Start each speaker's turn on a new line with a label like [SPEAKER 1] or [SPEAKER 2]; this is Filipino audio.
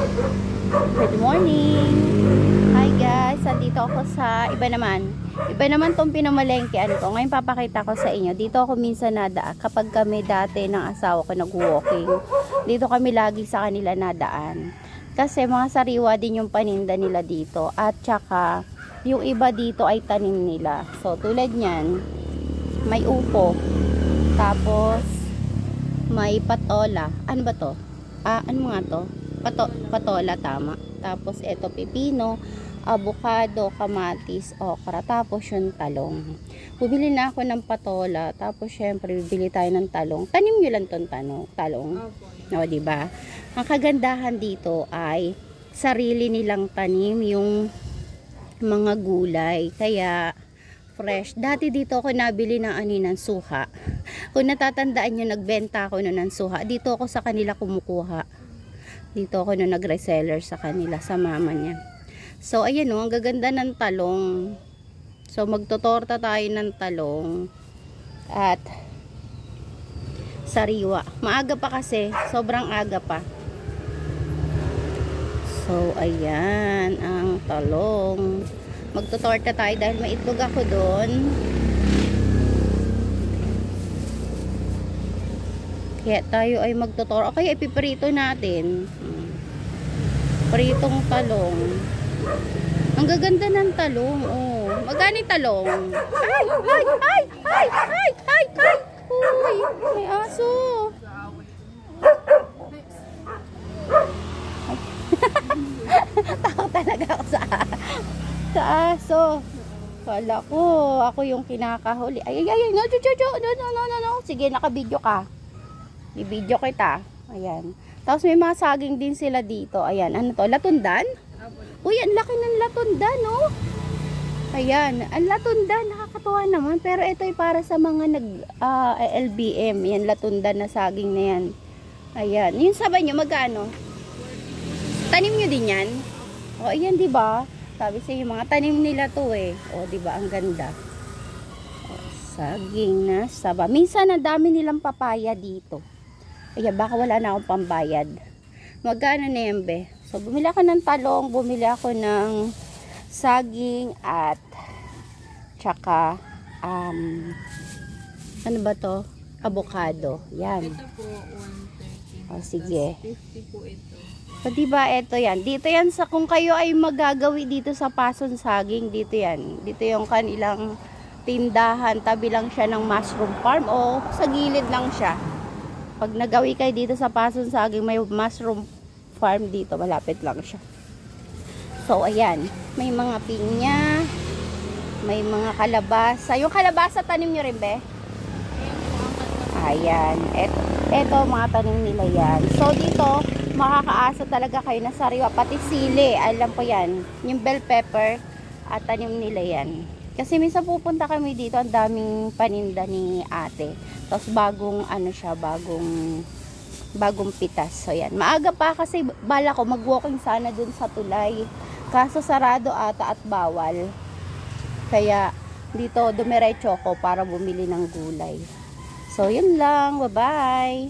[SPEAKER 1] Good morning! Hi guys! Andito ako sa iba naman tong pinamalengkean ko. Ngayon papakita ko sa inyo. Dito ako minsan nadaan. Kapag kami dati ng asawa ko nag-walking, dito kami lagi sa kanila nadaan. Kasi mga sariwa din yung paninda nila dito. At saka yung iba dito ay tanim nila. So tulad nyan, may upo. Tapos may patola. Ano ba to? Ano nga to? Patola, tama. Tapos eto pipino, avocado, kamatis, okra, tapos yung talong. Bumili na ako ng patola, tapos syempre bibili tayo ng talong. Tanim nyo lang tong talong. No, diba? Ang kagandahan dito ay sarili nilang tanim yung mga gulay. Kaya fresh. Dati dito ako nabili ng ng suha. Kung natatandaan nyo, nagbenta ako ng suha. Dito ako sa kanila kumukuha. Dito ako nag-reseller sa kanila, sa mama niya. So, ayan o, ang gaganda ng talong. So, magtotorta tayo ng talong. At sariwa. Maaga pa kasi. Sobrang aga pa. So, ayan ang talong. Magtotorta tayo dahil may itlog ako doon. Kaya tayo ay magtotorta. Okay, ipiprito natin. Pritong talong. Ang gaganda ng talong. Oh, magkano talong? Ay! Uy, may aso. Takot talaga ako sa aso. Kala ko, ako yung kinakahuli. Ay, no. Sige, naka-video ka. I-video kita. Ayan. Tapos may mga saging din sila dito. Ayan, ano to? Latundan? Uy, ang laki ng latundan, no? Ayan, ang latundan. Nakakatuwa naman. Pero ito ay para sa mga LBM. Yan, latundan na saging na yan. Ayan. Yung sabay nyo, magkano? Tanim nyo din yan? O, ayan, diba? Sabi sa yung mga tanim nila to eh. O, diba? Ang ganda. O, saging na saba. Minsan, ang dami nilang papaya dito. Ayan, baka wala na akong pambayad. Magkano na yan, be? So, bumili ako ng talong, bumili ako ng saging at tsaka ano ba to? Avocado. Yan.
[SPEAKER 2] Ito po, 130.
[SPEAKER 1] O, sige.
[SPEAKER 2] 50 po ito.
[SPEAKER 1] So, diba, ito yan. Dito yan sa, kung kayo ay magagawi dito sa Pason Saging, dito yan. Dito yung kanilang tindahan. Tabi lang siya ng mushroom farm o sa gilid lang siya. Pag nagawi kayo dito sa Pason Saging, may mushroom farm dito. Malapit lang siya. So, ayan. May mga pinya. May mga kalabasa. Yung kalabasa, tanim nyo rin, be? Ayan. Eto, mga tanim nila yan. So, dito, makakaasa talaga kayo na sariwa. Pati sili. Alam ko yan. Yung bell pepper. At tanim nila yan. Kasi minsan pupunta kami dito, ang daming paninda ni ate. Tapos bagong bagong pitas. So yan, maaga pa kasi bala ko mag-walking sana dun sa tulay. Kaso sarado ata at bawal. Kaya dito dumiretso ko para bumili ng gulay. So yun lang, bye-bye.